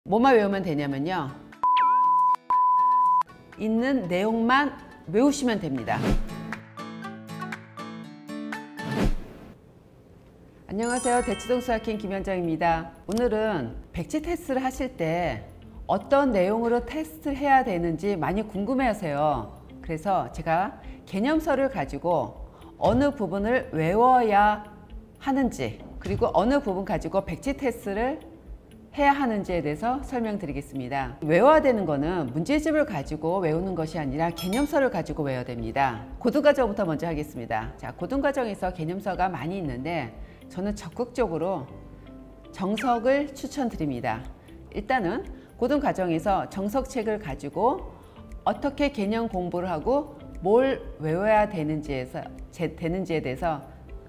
뭐만 외우면 되냐면요, 있는 내용만 외우시면 됩니다. 안녕하세요. 대치동 수학행 김현정입니다. 오늘은 백지 테스트를 하실 때 어떤 내용으로 테스트를 해야 되는지 많이 궁금해 하세요. 그래서 제가 개념서를 가지고 어느 부분을 외워야 하는지, 그리고 어느 부분 가지고 백지 테스트를 해야 하는지에 대해서 설명드리겠습니다. 외워야 되는 거는 문제집을 가지고 외우는 것이 아니라 개념서를 가지고 외워야 됩니다. 고등과정부터 먼저 하겠습니다. 자, 고등과정에서 개념서가 많이 있는데 저는 적극적으로 정석을 추천드립니다. 일단은 고등과정에서 정석책을 가지고 어떻게 개념 공부를 하고 뭘 외워야 되는지에 대해서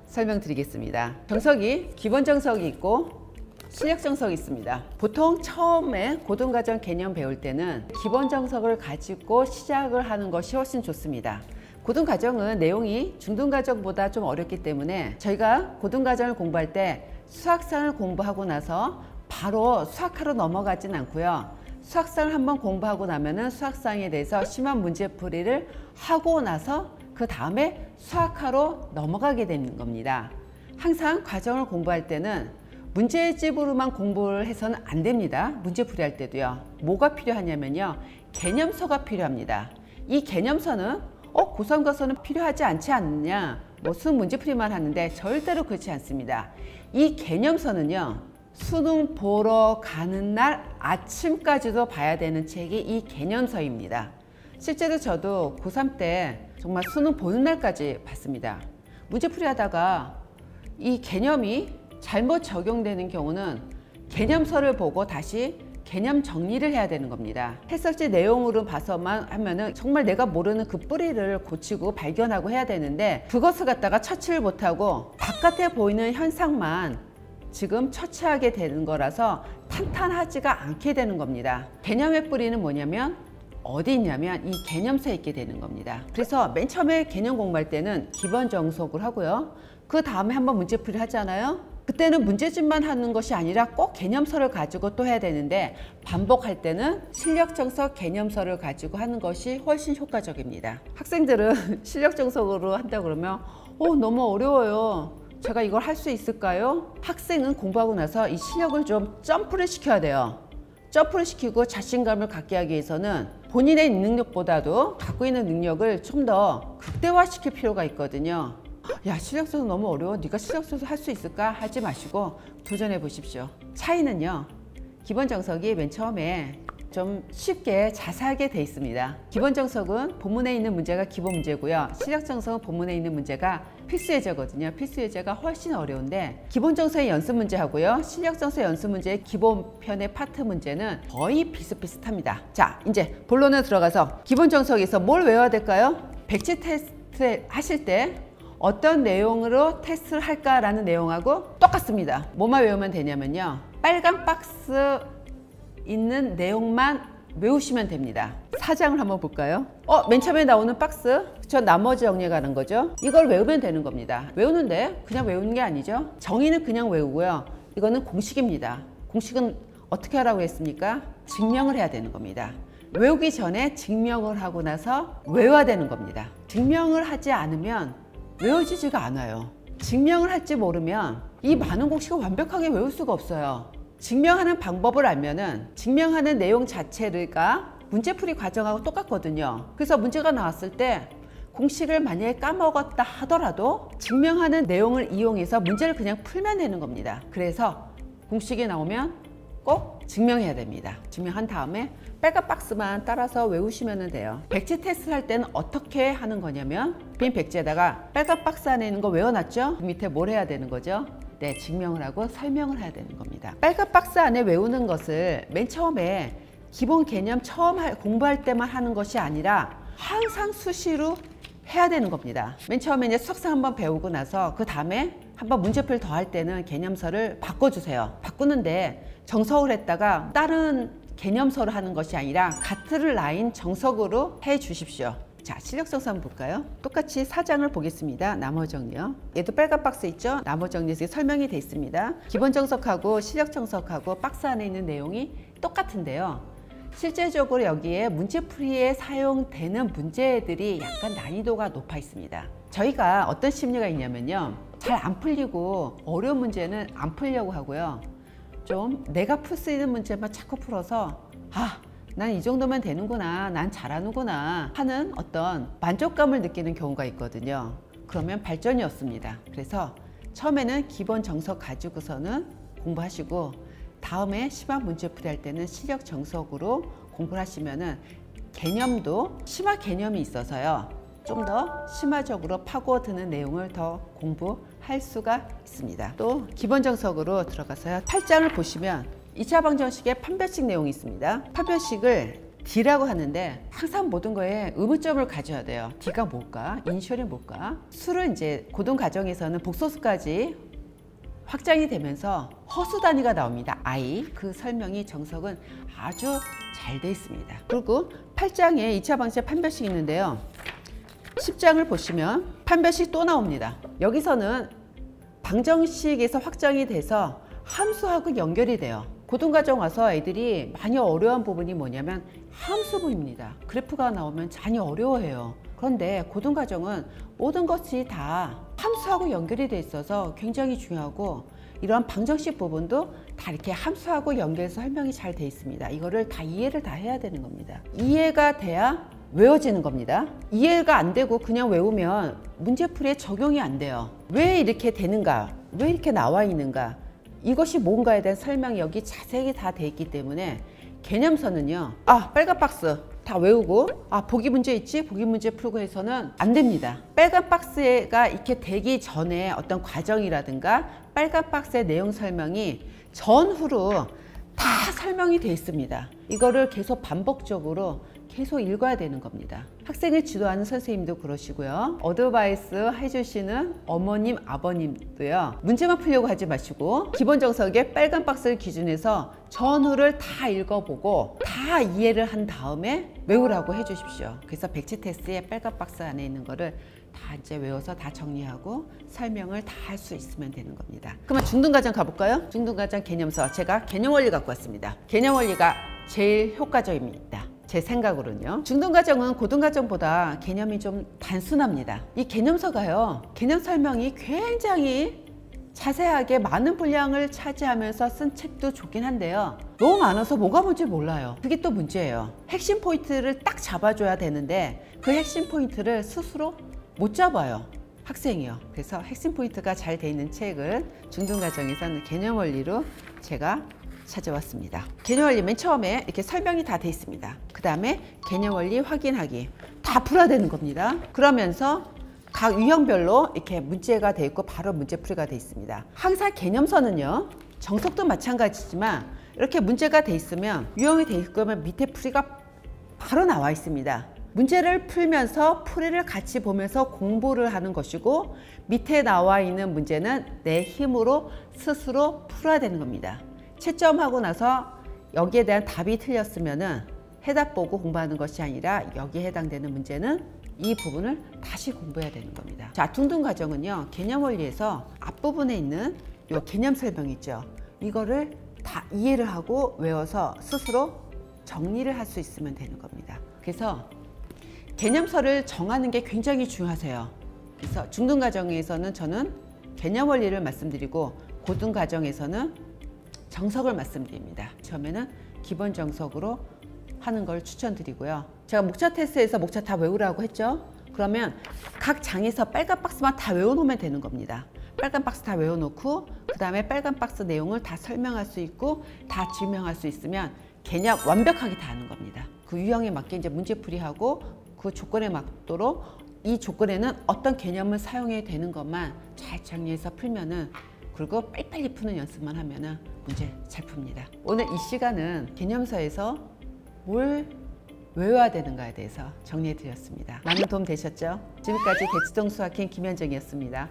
설명드리겠습니다. 정석이 기본 정석이 있고 실력 정석이 있습니다. 보통 처음에 고등과정 개념 배울 때는 기본 정석을 가지고 시작을 하는 것이 훨씬 좋습니다. 고등과정은 내용이 중등과정보다 좀 어렵기 때문에 저희가 고등과정을 공부할 때 수학상을 공부하고 나서 바로 수학하러 넘어가진 않고요. 수학상을 한번 공부하고 나면은 수학상에 대해서 심한 문제풀이를 하고 나서 그 다음에 수학하러 넘어가게 되는 겁니다. 항상 과정을 공부할 때는 문제집으로만 공부를 해서는 안 됩니다. 문제풀이 할 때도요. 뭐가 필요하냐면요, 개념서가 필요합니다. 이 개념서는 고3 가서는 필요하지 않지 않느냐, 수능 문제풀이만 하는데 절대로 그렇지 않습니다. 이 개념서는요, 수능 보러 가는 날 아침까지도 봐야 되는 책이 이 개념서입니다. 실제로 저도 고3 때 정말 수능 보는 날까지 봤습니다. 문제풀이 하다가 이 개념이 잘못 적용되는 경우는 개념서를 보고 다시 개념 정리를 해야 되는 겁니다. 해설지 내용으로 봐서만 하면은 정말 내가 모르는 그 뿌리를 고치고 발견하고 해야 되는데, 그것을 갖다가 처치를 못하고 바깥에 보이는 현상만 지금 처치하게 되는 거라서 탄탄하지가 않게 되는 겁니다. 개념의 뿌리는 뭐냐면 어디 있냐면 이 개념서에 있게 되는 겁니다. 그래서 맨 처음에 개념 공부할 때는 기본 정석을 하고요. 그 다음에 한번 문제풀이를 하잖아요. 그때는 문제집만 하는 것이 아니라 꼭 개념서를 가지고 또 해야 되는데, 반복할 때는 실력 정석 개념서를 가지고 하는 것이 훨씬 효과적입니다. 학생들은 실력 정석으로 한다 그러면 너무 어려워요, 제가 이걸 할 수 있을까요? 학생은 공부하고 나서 이 실력을 좀 점프를 시켜야 돼요. 점프를 시키고 자신감을 갖게 하기 위해서는 본인의 능력보다도 갖고 있는 능력을 좀 더 극대화시킬 필요가 있거든요. 야, 실력서도 너무 어려워, 네가 실력서도 할 수 있을까? 하지 마시고 도전해 보십시오. 차이는요, 기본 정석이 맨 처음에 좀 쉽게 자세하게 돼 있습니다. 기본 정석은 본문에 있는 문제가 기본 문제고요. 실력 정석은 본문에 있는 문제가 필수 예제거든요. 필수 예제가 훨씬 어려운데, 기본 정석의 연습 문제하고요, 실력 정석 연습 문제의 기본편의 파트 문제는 거의 비슷비슷합니다. 자, 이제 본론에 들어가서 기본 정석에서 뭘 외워야 될까요? 백지 테스트 하실 때 어떤 내용으로 테스트를 할까라는 내용하고 똑같습니다. 뭐만 외우면 되냐면요, 빨간 박스 있는 내용만 외우시면 됩니다. 4장을 한번 볼까요? 맨 처음에 나오는 박스, 저 나머지 정리해 가는 거죠. 이걸 외우면 되는 겁니다. 외우는데 그냥 외우는 게 아니죠. 정의는 그냥 외우고요. 이거는 공식입니다. 공식은 어떻게 하라고 했습니까? 증명을 해야 되는 겁니다. 외우기 전에 증명을 하고 나서 외워야 되는 겁니다. 증명을 하지 않으면 외워지지가 않아요. 증명을 할지 모르면 이 많은 공식을 완벽하게 외울 수가 없어요. 증명하는 방법을 알면은 증명하는 내용 자체가 문제풀이 과정하고 똑같거든요. 그래서 문제가 나왔을 때 공식을 만약에 까먹었다 하더라도 증명하는 내용을 이용해서 문제를 그냥 풀면 되는 겁니다. 그래서 공식이 나오면 꼭 증명해야 됩니다. 증명한 다음에 빨간 박스만 따라서 외우시면 돼요. 백지 테스트 할 때는 어떻게 하는 거냐면, 빈 백지에다가 빨간 박스 안에 있는 거 외워놨죠? 그 밑에 뭘 해야 되는 거죠? 네, 증명을 하고 설명을 해야 되는 겁니다. 빨간 박스 안에 외우는 것을 맨 처음에 기본 개념 처음 공부할 때만 하는 것이 아니라 항상 수시로 해야 되는 겁니다. 맨 처음에 이제 수학상 한번 배우고 나서 그 다음에 한번 문제풀이 더 할 때는 개념서를 바꿔주세요. 바꾸는데 정석을 했다가 다른 개념서를 하는 것이 아니라 같은 라인 정석으로 해 주십시오. 자, 실력 정석 한번 볼까요? 똑같이 4장을 보겠습니다. 나머 정리요. 얘도 빨간 박스 있죠? 나머 정리에서 설명이 돼 있습니다. 기본 정석하고 실력 정석하고 박스 안에 있는 내용이 똑같은데요. 실제적으로 여기에 문제풀이에 사용되는 문제들이 약간 난이도가 높아 있습니다. 저희가 어떤 심리가 있냐면요, 잘 안 풀리고 어려운 문제는 안 풀려고 하고요, 좀 내가 풀 수 있는 문제만 자꾸 풀어서 난 이 정도면 되는구나, 난 잘하는구나 하는 어떤 만족감을 느끼는 경우가 있거든요. 그러면 발전이 없습니다. 그래서 처음에는 기본 정석 가지고서는 공부하시고, 다음에 심화 문제풀이 할 때는 시력 정석으로 공부를 하시면은 개념도 심화 개념이 있어서요, 좀 더 심화적으로 파고드는 내용을 더 공부할 수가 있습니다. 또 기본 정석으로 들어가서요, 8장을 보시면 2차 방정식의 판별식 내용이 있습니다. 판별식을 D라고 하는데 항상 모든 거에 의문점을 가져야 돼요. D가 뭘까? 이니셜이 뭘까? 수를 이제 고등 과정에서는 복소수까지 확장이 되면서 허수 단위가 나옵니다. I. 그 설명이 정석은 아주 잘 돼 있습니다. 그리고 8장에 2차 방정식 판별식이 있는데요, 10장을 보시면 판별식 또 나옵니다. 여기서는 방정식에서 확장이 돼서 함수하고 연결이 돼요. 고등과정 와서 애들이 많이 어려운 부분이 뭐냐면 함수부입니다. 그래프가 나오면 많이 어려워해요. 그런데 고등과정은 모든 것이 다 함수하고 연결이 돼 있어서 굉장히 중요하고, 이런 방정식 부분도 다 이렇게 함수하고 연결해서 설명이 잘 돼 있습니다. 이거를 다 이해를 다 해야 되는 겁니다. 이해가 돼야 외워지는 겁니다. 이해가 안 되고 그냥 외우면 문제풀이에 적용이 안 돼요. 왜 이렇게 되는가? 왜 이렇게 나와 있는가? 이것이 뭔가에 대한 설명이 여기 자세히 다 돼 있기 때문에 개념서는요, 빨간 박스 다 외우고 보기 문제 있지? 보기 문제 풀고 해서는 안 됩니다. 빨간 박스가 이렇게 되기 전에 어떤 과정이라든가 빨간 박스의 내용 설명이 전후로 다 설명이 돼 있습니다. 이거를 계속 반복적으로 계속 읽어야 되는 겁니다. 학생을 지도하는 선생님도 그러시고요, 어드바이스 해주시는 어머님, 아버님도요, 문제만 풀려고 하지 마시고 기본 정석의 빨간 박스를 기준해서 전후를 다 읽어보고 다 이해를 한 다음에 외우라고 해주십시오. 그래서 백지 테스트의 빨간 박스 안에 있는 거를 다 이제 외워서 다 정리하고 설명을 다 할 수 있으면 되는 겁니다. 그러면 중등과정 가볼까요? 중등과정 개념서, 제가 개념 원리 갖고 왔습니다. 개념 원리가 제일 효과적입니다. 제 생각으로는요. 중등과정은 고등과정보다 개념이 좀 단순합니다. 이 개념서가요, 개념 설명이 굉장히 자세하게 많은 분량을 차지하면서 쓴 책도 좋긴 한데요, 너무 많아서 뭐가 뭔지 몰라요. 그게 또 문제예요. 핵심 포인트를 딱 잡아줘야 되는데 그 핵심 포인트를 스스로 못 잡아요, 학생이요. 그래서 핵심 포인트가 잘 돼 있는 책을 중등과정에서는 개념 원리로 제가 찾아왔습니다. 개념 원리 맨 처음에 이렇게 설명이 다 돼 있습니다. 그 다음에 개념 원리 확인하기 다 풀어야 되는 겁니다. 그러면서 각 유형별로 이렇게 문제가 돼 있고 바로 문제풀이가 돼 있습니다. 항상 개념서는요, 정석도 마찬가지지만 이렇게 문제가 돼 있으면 유형이 돼 있으면 밑에 풀이가 바로 나와 있습니다. 문제를 풀면서 풀이를 같이 보면서 공부를 하는 것이고, 밑에 나와 있는 문제는 내 힘으로 스스로 풀어야 되는 겁니다. 채점하고 나서 여기에 대한 답이 틀렸으면은 해답 보고 공부하는 것이 아니라 여기에 해당되는 문제는 이 부분을 다시 공부해야 되는 겁니다. 자, 중등과정은요, 개념 원리에서 앞부분에 있는 이 개념 설명 있죠, 이거를 다 이해를 하고 외워서 스스로 정리를 할 수 있으면 되는 겁니다. 그래서 개념서를 정하는 게 굉장히 중요하세요. 그래서 중등과정에서는 저는 개념 원리를 말씀드리고, 고등과정에서는 정석을 말씀드립니다. 처음에는 기본 정석으로 하는 걸 추천드리고요. 제가 목차 테스트에서 목차 다 외우라고 했죠. 그러면 각 장에서 빨간 박스만 다 외워놓으면 되는 겁니다. 빨간 박스 다 외워놓고 그 다음에 빨간 박스 내용을 다 설명할 수 있고 다 증명할 수 있으면 개념 완벽하게 다 하는 겁니다. 그 유형에 맞게 이제 문제풀이하고 그 조건에 맞도록 이 조건에는 어떤 개념을 사용해야 되는 것만 잘 정리해서 풀면은, 그리고 빨리빨리 푸는 연습만 하면은 문제 잘 풉니다. 오늘 이 시간은 개념서에서 뭘 외워야 되는가에 대해서 정리해 드렸습니다. 많은 도움 되셨죠? 지금까지 대치동 수학행 김현정이었습니다.